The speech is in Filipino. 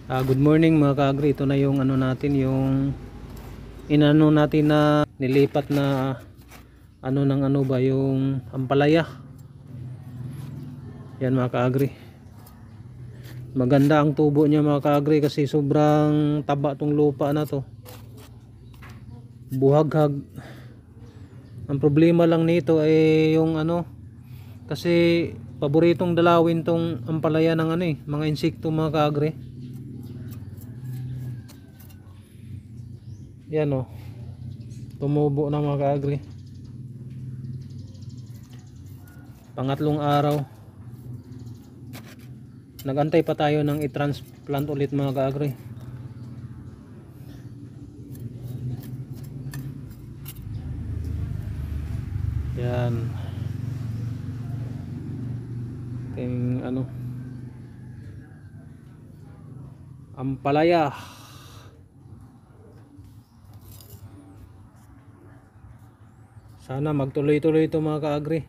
Good morning mga ka-agri. Ito na yung ano natin, yung inano natin na nilipat na ano ng ano ba, yung ampalaya. Yan mga ka-agri. Maganda ang tubo niya mga ka-agri kasi sobrang taba tong lupa na to. Buhaghag. Ang problema lang nito ay yung ano, kasi paboritong dalawin tong ampalaya ng ano mga insekto mga ka-agri. Yan o, tumubo na mga ka-agri. Pangatlong araw. Nagantay pa tayo ng i-transplant ulit mga ka-agri. Yan. Ting ano, ampalaya. Sana magtuloy-tuloy ito mga ka-agri.